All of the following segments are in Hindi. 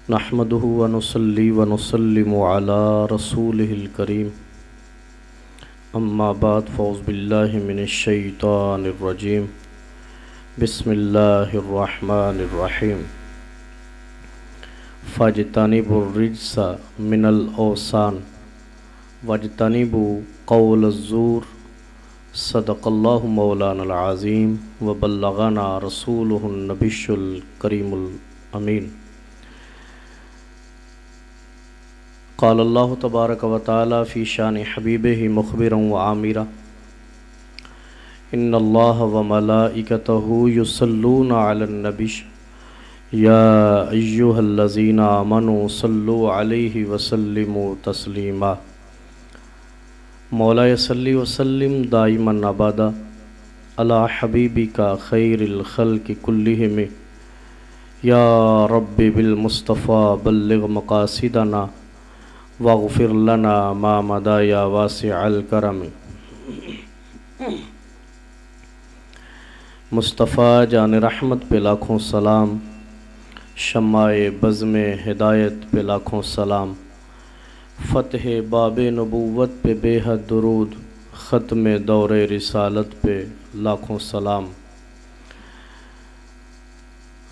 नहमदुहु व नुसल्ली व नुसल्लिमु अला रसूलिहिल करीम। अम्मा बाद फ़ौज़ बिल्लाहि मिनश शैतानिर रजीम। बिस्मिल्लाहिर रहमानिर रहीम। फ़ज्तनिबुर रिज्सा मिनल औसान वज्तनिबू क़ौलज़ ज़ूर। सदक़ल्लाहु मौलानल अज़ीम व बल्लग़ना रसूलुहुन नबियुल करीमुल अमीन। क़ाल अल्लाहु तबारक व तआला फ़ी शान हबीबिही मुख़बिरन व आमिरा। इन्नल्लाह व मलाइकतहु युसल्लूना अलन नबी या अय्युहल्लज़ीना आमनू सल्लु अलैहि व सल्लिमू तस्लीमा। मौला सल्ली व सल्लिम दाइमन अबदा अला हबीबिका खैरिल खल्क़ि कुल्लिहिम या रब्बि बिल मुस्तफ़ा बल्लिग़ मक़ासिदना वग़फ़िर लना मा मदा या वासिअल करम। मुस्तफ़ा जान रहमत पे लाखों सलाम, शम्माए बज़्म हिदायत पे लाखों सलाम, फ़तह बाबे नबूवत पे बेहद दुरूद, ख़त्म दौरे रिसालत पे लाखों सलाम।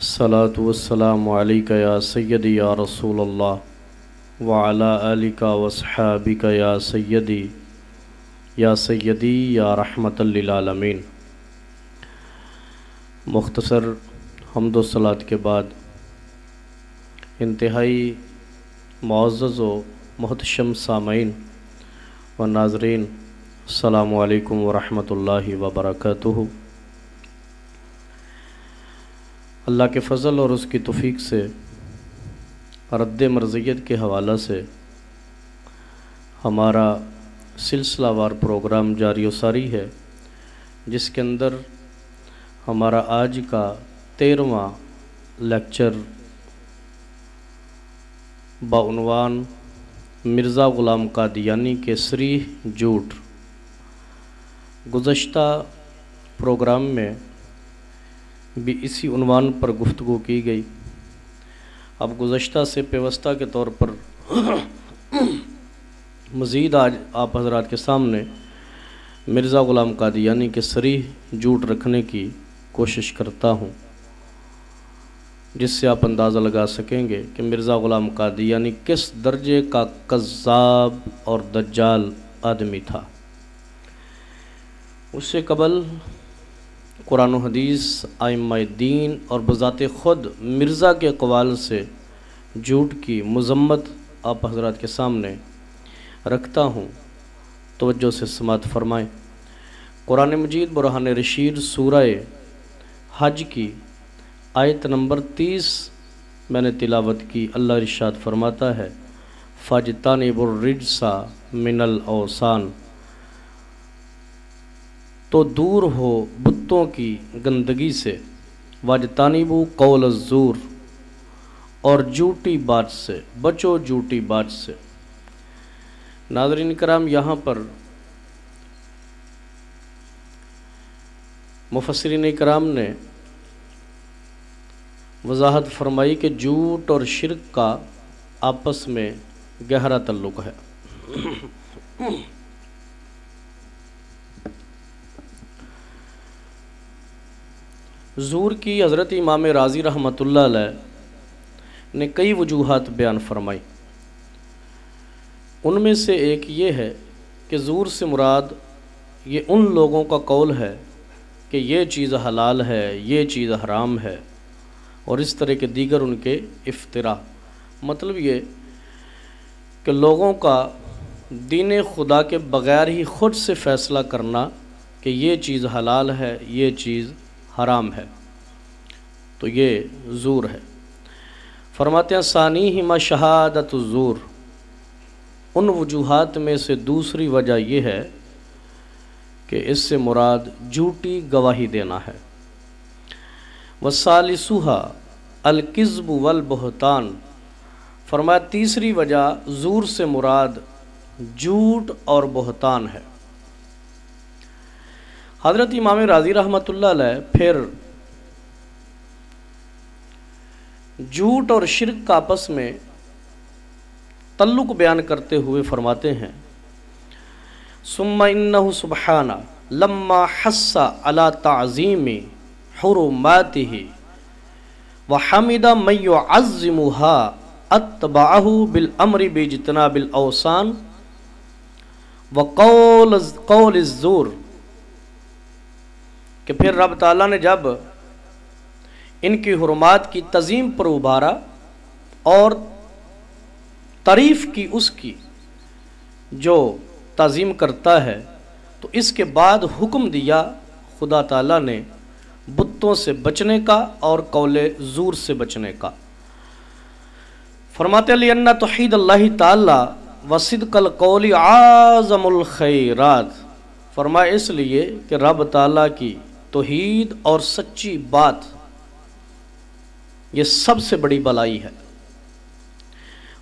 सलातु वस्सलामु अलैका या सय्यदी या रसूलल्लाह व अला आलिका व अस्हाबिका या सय्यदी या रहमतल लिल आलमीन। मुख्तसर हम्द व सलात के बाद इंतहाई मुअज़्ज़ज़ व मुहतशम सामईन व नाज़रीन, अस्सलामु अलैकुम व रहमतुल्लाहि व बरकातुहू। अल्लाह के फ़ज़ल और उसकी तौफ़ीक़ से रद्द मर्ज़ियत के हवाला से हमारा सिलसिलावार प्रोग्राम जारी व सारी है, जिसके अंदर हमारा आज का 13वां लेक्चर बाउनवान मिर्ज़ा ग़ुलाम क़ादियानी के सरीह झूठ। गुज़श्ता प्रोग्राम में भी इसी उन्वान पर गुफ्तगू की गई। अब गुज़श्ता से पेवस्ता के तौर पर मज़ीद आज आप हज़रात के सामने मिर्ज़ा ग़ुलाम क़ादियानी के सरीह झूठ रखने की कोशिश करता हूँ, जिससे आप अंदाज़ा लगा सकेंगे कि मिर्ज़ा ग़ुलाम क़ादियानी किस दर्जे का कज़्ज़ाब और दज्जाल आदमी था। उससे कबल कुरान व हदीस, आइम्माए दीन और बज़ाते ख़ुद मिर्ज़ा के क़वाल से झूठ की मज़म्मत आप हज़रात के सामने रखता हूँ। तवज्जो से समात फ़रमाएँ। कुरान मजीद बुरहान रशीद सूरह हज की आयत नंबर 30 मैंने तिलावत की। अल्लाह इरशाद फरमाता है, फ़ज्तनिबुर रिज्सा मिनल औसान, तो दूर हो बुत्तों की गंदगी से, वज्तनिबू क़ौलज़ ज़ूर, और झूठी बात से बचो, झूठी बात से। नाज़रीन कराम, यहाँ पर मुफस्सिरीन कराम ने वज़ाहत फरमाई कि झूठ और शिर्क का आपस में गहरा तल्लुक़ है। ज़ूर की हज़रत इमाम राज़ी रहमतुल्लाह अलैह ने कई वजूहात बयान फरमाई। उनमें से एक ये है कि ज़ूर से मुराद ये उन लोगों का कौल है कि ये चीज़ हलाल है, ये चीज़ हराम है, और इस तरह के दीगर उनके इफ्तिरा। मतलब ये कि लोगों का दीन खुदा के बग़ैर ही ख़ुद से फ़ैसला करना कि ये चीज़ हलाल है, ये चीज़ हराम है, तो ये ज़ूर है। फरमाते हैं, सानी हिमा शहादत ज़ूर, उन वजूहात में से दूसरी वजह यह है कि इससे मुराद झूठी गवाही देना है। वसालिसुहा अल-किज़्ब वल बहतान, फरमाया तीसरी वजह ज़ूर से मुराद झूठ और बहतान है। हज़रत इमाम राज़ी रहमतुल्लाह अलैह फिर झूठ और शिरक का आपस में तल्लुक बयान करते हुए फरमाते हैं, सुम्मा इन्नहु सुब्हाना लम्मा हस्सा अला ताज़ीमी हुरुमातिही व हमिदा मन युअज़्ज़िमुहा अत्बअहु बिल अम्रि बिज्तनाबिल औसान व कौल ज़ूर। कि फिर रब ताला ने जब इनकी हुर्मात की तज़ीम पर उभारा और तारीफ़ की उसकी जो ताज़ीम करता है, तो इसके बाद हुक्म दिया खुदा ताला ने बुत्तों से बचने का और कौले ज़ूर से बचने का। फरमाते लिअन्ना तौहीद अल्लाह ताला व सिद्क़ल कौली आज़मुल खैरात। फरमाया इसलिए कि रब ताला की तौहीद और सच्ची बात ये सबसे बड़ी भलाई है।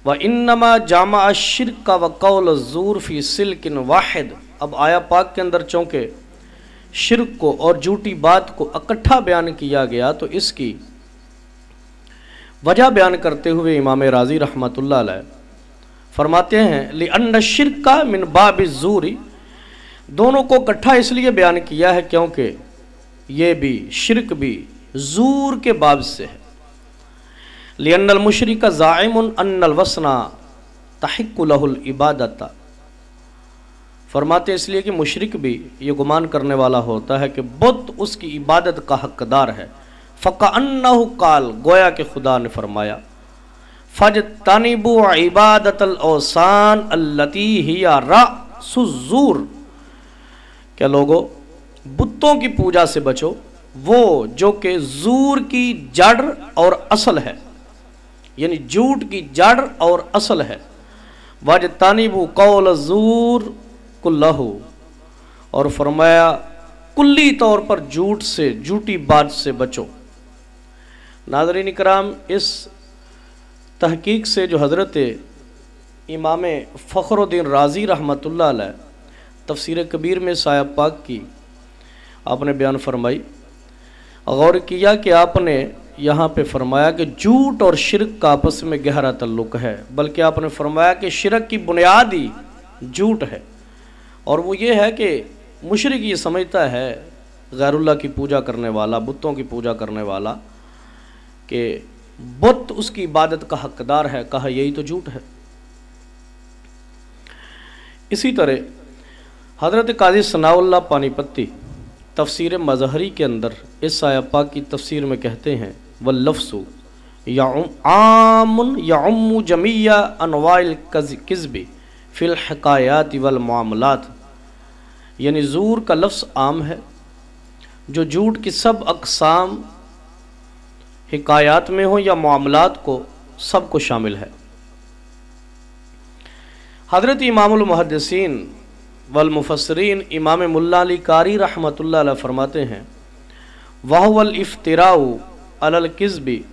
व इन्नमा जामा शिरक व कौल ज़ूर फ़ी सिल्किन वाहिद। अब आया पाक के अंदर चूँकि शिरक को और झूठी बात को इकट्ठा बयान किया गया, तो इसकी वजह बयान करते हुए इमाम राज़ी रहमतुल्लाह अलैह फरमाते हैं, लिअन्न शिरक मिन बाबि ज़ूरी। दोनों को इकट्ठा इसलिए बयान किया है क्योंकि ये भी शिरक भी ज़ूर के बाब से है। लिअन्नल मुशरिक ज़ाइमुन अन्नल वसना तहिक्कु लहुल इबादत। फरमाते इसलिए कि मुशरिक भी ये गुमान करने वाला होता है कि बुत उसकी इबादत का हकदार है। फ़कअन्नहु क़ाल, गोया कि खुदा ने फरमाया, फ़ज्तनिबू इबादतल औसान अल्लती हिया रअसुज़्ज़ूर। क्या लोगो बुतों की पूजा से बचो, वो जो कि ज़ूर की जड़ और असल है, यानी झूठ की जड़ और असल है। वज्तनिबू कौल ज़ूर कुल्लहु, और फरमाया कुल्ली तौर पर झूठ से, झूठी बात से बचो। नाज़रीन इकराम, इस तहकीक से जो हज़रत इमाम फ़खरुद्दीन राज़ी रहमतुल्लाह अलैह तफ़सीर कबीर में साया पाक की आपने बयान फरमाई, गौर किया कि आपने यहाँ पे फरमाया कि झूठ और शिरक का आपस में गहरा तल्लुक़ है, बल्कि आपने फरमाया कि शिरक की बुनियाद ही झूठ है। और वो ये है कि मुशरिक ये समझता है, गैरुल्लाह की पूजा करने वाला, बुतों की पूजा करने वाला, कि बुत उसकी इबादत का हकदार है। कहा यही तो झूठ है। इसी तरह हज़रत काज़ी सनाउल्लाह पानीपत्ती तफसीर मज़हरी के अंदर इस आया पाक की तफसीर में कहते हैं, वल्लफ्सु आमुन यउम्मु जमीया अनवाइल किज़्बी फ़िल हिकायात वल मामलात। यानी ज़ूर का लफ्ज़ आम है जो झूठ की सब अक़साम हिकायात में हो या मामलात को, सब को शामिल है। हज़रत इमामुल मुहद्दिसीन वल मुफस्सिरीन इमाम मुल्ला अली कारी रहमतुल्लाह अलैह फरमाते हैं, वहुवल इफ्तिराउ अलल किज़्बी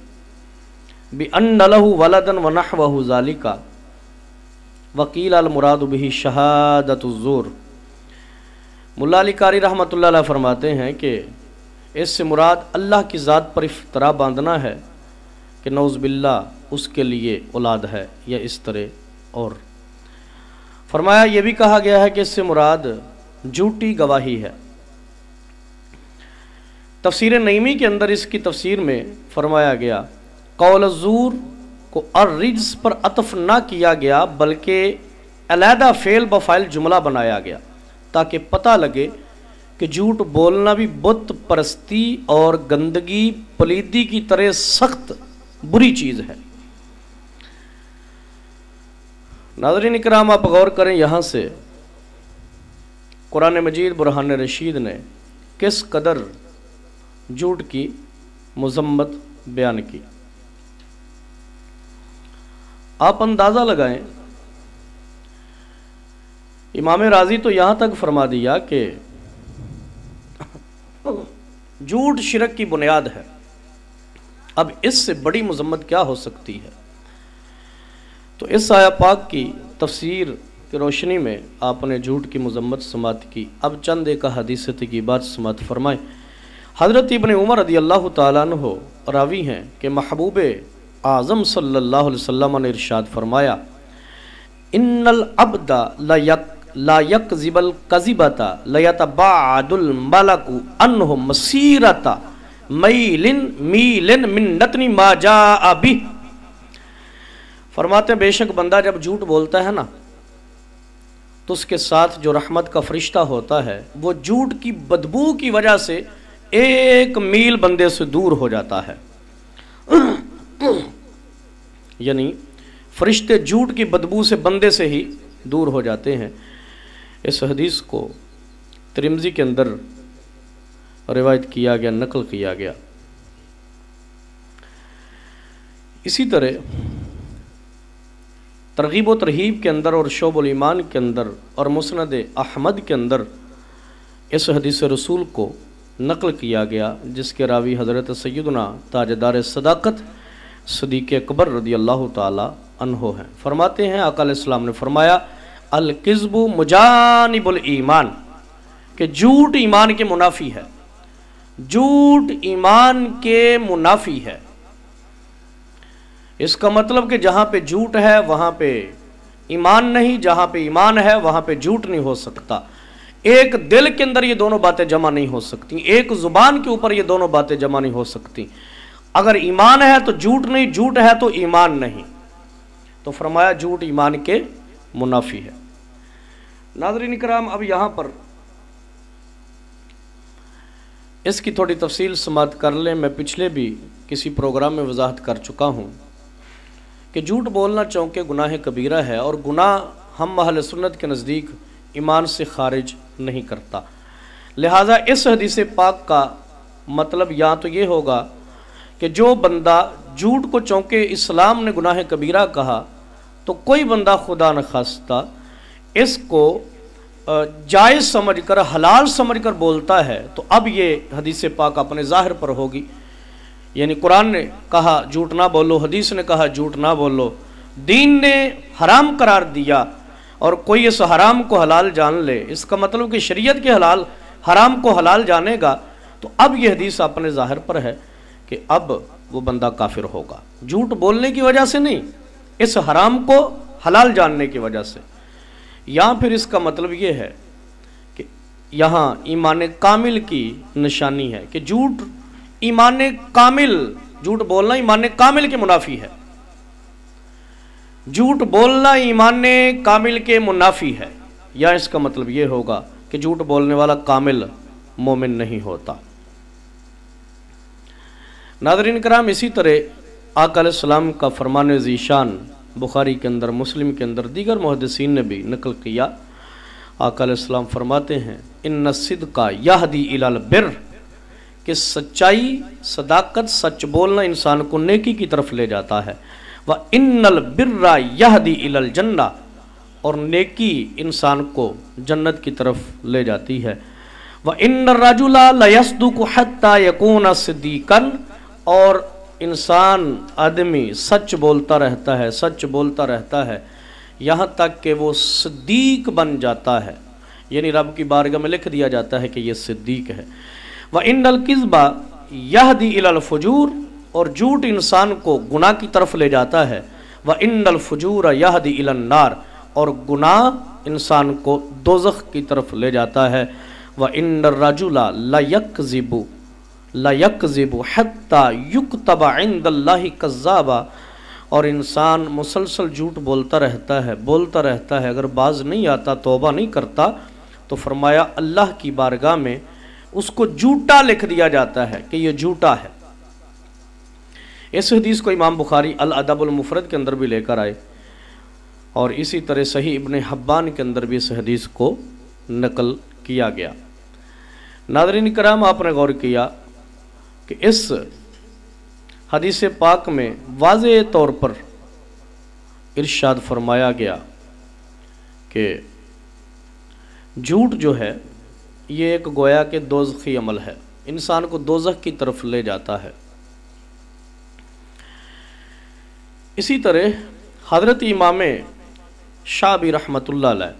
बिअन्न लहु वलदन व नहवहु ज़ालिका वकील अल मुराद बिही शहादतुज़्ज़ूर। मुल्ला अली कारी रहमतुल्लाह अलैह फरमाते हैं कि इससे मुराद अल्लाह की ज़ात पर इफ्तरा बांधना है कि नौज़ बिल्लाह उसके लिए औलाद है या इस तरह। और फरमाया यह भी कहा गया है कि इससे मुराद झूठी गवाही है। तफसीर नईमी के अंदर इसकी तफसीर में फरमाया गया, कौल ज़ूर को अर्रिज्स पर अतफ ना किया गया, बल्कि अलहदा फ़ेल बफ़ाइल जुमला बनाया गया ताकि पता लगे कि झूठ बोलना भी बुत परस्ती और गंदगी पलीदी की तरह सख्त बुरी चीज़ है। नाज़रीन इकराम, आप गौर करें, यहाँ से कुरान मजीद बुरहान रशीद ने किस कदर झूठ की मज़म्मत बयान की। आप अंदाज़ा लगाएं, इमाम राज़ी तो यहाँ तक फरमा दिया कि झूठ शिरक की बुनियाद है। अब इससे बड़ी मज़म्मत क्या हो सकती है। तो इस आया पाक की तफसीर की रोशनी में आपने झूठ की मज़म्मत समात की। अब चंद एक हदीसत की बात समात फरमाएँ। हज़रत इब्न उमर रज़ी अल्लाह तआला अन्हु रावी हैं कि महबूब आज़म सल्लल्लाहु अलैहि वसल्लम ने इरशाद फरमाया, इन्नल अब्दा ला यकज़िबल कज़िबता लयतबाअदुल मलकु अन्हु मसीरता मीलिन मिन नतनी मा जाअ बिह। फरमाते बेशक बंदा जब झूठ बोलता है ना, तो उसके साथ जो रहमत का फरिश्ता होता है वो झूठ की बदबू की वजह से 1 मील बंदे से दूर हो जाता है। यानी फरिश्ते झूठ की बदबू से बंदे से ही दूर हो जाते हैं। इस हदीस को तिरमिज़ी के अंदर रिवायत किया गया, नकल किया गया। इसी तरह तरगीब व तरहीब के अंदर और शोबुल ईमान के अंदर और मुस्नद अहमद के अंदर इस हदीस रसूल को नकल किया गया, जिसके रावी हज़रत सैयदना ताजदार सदाकत सदीक़ अकबर रदी अल्लाह ताला अन्हो हैं। फरमाते हैं आका अलैहिस्सलाम ने फरमाया, अल किज़्बु मुजानिबुल ईमान, कि झूठ ईमान के मुनाफी है। झूठ ईमान के मुनाफी है। इसका मतलब कि जहाँ पे झूठ है वहाँ पे ईमान नहीं, जहाँ पे ईमान है वहाँ पे झूठ नहीं हो सकता। एक दिल के अंदर ये दोनों बातें जमा नहीं हो सकती, एक जुबान के ऊपर ये दोनों बातें जमा नहीं हो सकती। अगर ईमान है तो झूठ नहीं, झूठ है तो ईमान नहीं। तो फरमाया झूठ ईमान के मुनाफी है। नाज़रीन किराम, अब यहाँ पर इसकी थोड़ी तफसील समाअत कर लें। मैं पिछले भी किसी प्रोग्राम में वजाहत कर चुका हूँ कि झूठ बोलना चौंके गुनाह कबीरा है, और गुनाह हम अहले सुन्नत के नज़दीक ईमान से खारिज नहीं करता। लिहाजा इस हदीस पाक का मतलब या तो ये होगा कि जो बंदा झूठ को चौंके इस्लाम ने गुनाह कबीरा कहा, तो कोई बंदा खुदा न खास्ता इसको जायज़ समझकर, हलाल समझकर बोलता है, तो अब ये हदीस पाक अपने ज़ाहिर पर होगी। यानी कुरान ने कहा झूठ ना बोलो, हदीस ने कहा झूठ ना बोलो, दीन ने हराम करार दिया, और कोई इस हराम को हलाल जान ले, इसका मतलब कि शरीयत के हराम को हलाल जानेगा, तो अब ये हदीस अपने ज़ाहिर पर है कि अब वो बंदा काफिर होगा। झूठ बोलने की वजह से नहीं, इस हराम को हलाल जानने की वजह से। या फिर इसका मतलब ये है कि यहाँ ईमान कामिल की निशानी है कि झूठ ईमान कामिल, झूठ बोलना ईमान कामिल के मुनाफी है। झूठ बोलना ईमान कामिल के मुनाफी है, या इसका मतलब ये होगा कि झूठ बोलने वाला कामिल मोमिन नहीं होता। नाज़रीन किराम, इसी तरह आका अलैहिस्सलाम का फरमान ज़ीशान बुखारी के अंदर, मुस्लिम के अंदर, दीगर मुहद्दिसीन ने भी नकल किया। आका अलैहिस्सलाम फरमाते हैं, इन्ना सिद्का यहदी इलल बिर, कि सच्चाई, सदाकत, सच बोलना इंसान को नेकी की तरफ ले जाता है। व इन्नल बिर्रा यहदी इलल जन्ना, और नेकी इंसान को जन्नत की तरफ ले जाती है। व इन्नर रजुला लयस्दुकु हत्ता यकूना सिद्दीकन, और इंसान, आदमी सच बोलता रहता है, सच बोलता रहता है, यहाँ तक कि वो सिद्दीक बन जाता है। यानी रब की बारगाह में लिख दिया जाता है कि ये सिद्दीक है। व इन्नल किज़्बा यहदी इलल फुजूर, और झूठ इंसान को गुनाह की तरफ ले जाता है। व इन्नल फुजूर यहदी इलन नार, और गुनाह इंसान को दोज़ख की तरफ ले जाता है। व इन्नर रजुला ला यकज़िबु हत्ता युक्तबा इंदल्लाहि कज़्ज़ाबा, और इंसान मुसलसल झूठ बोलता रहता है, अगर बाज नहीं आता, तौबा नहीं करता, तो फरमाया अल्लाह की बारगाह में उसको झूठा लिख दिया जाता है कि ये झूठा है। इस हदीस को इमाम बुखारी अल अदबुल मुफरद के अंदर भी लेकर आए, और इसी तरह सही इब्ने हब्बान के अंदर भी इस हदीस को नकल किया गया। नाज़रीन किराम, आपने गौर किया कि इस हदीस पाक में वाज़े तौर पर इरशाद फरमाया गया कि झूठ जो है ये एक गोया के दोज़खी अमल है, इंसान को दोज़ख की तरफ ले जाता है। इसी तरह हज़रत इमाम शाबी रहमतुल्लाह अलैह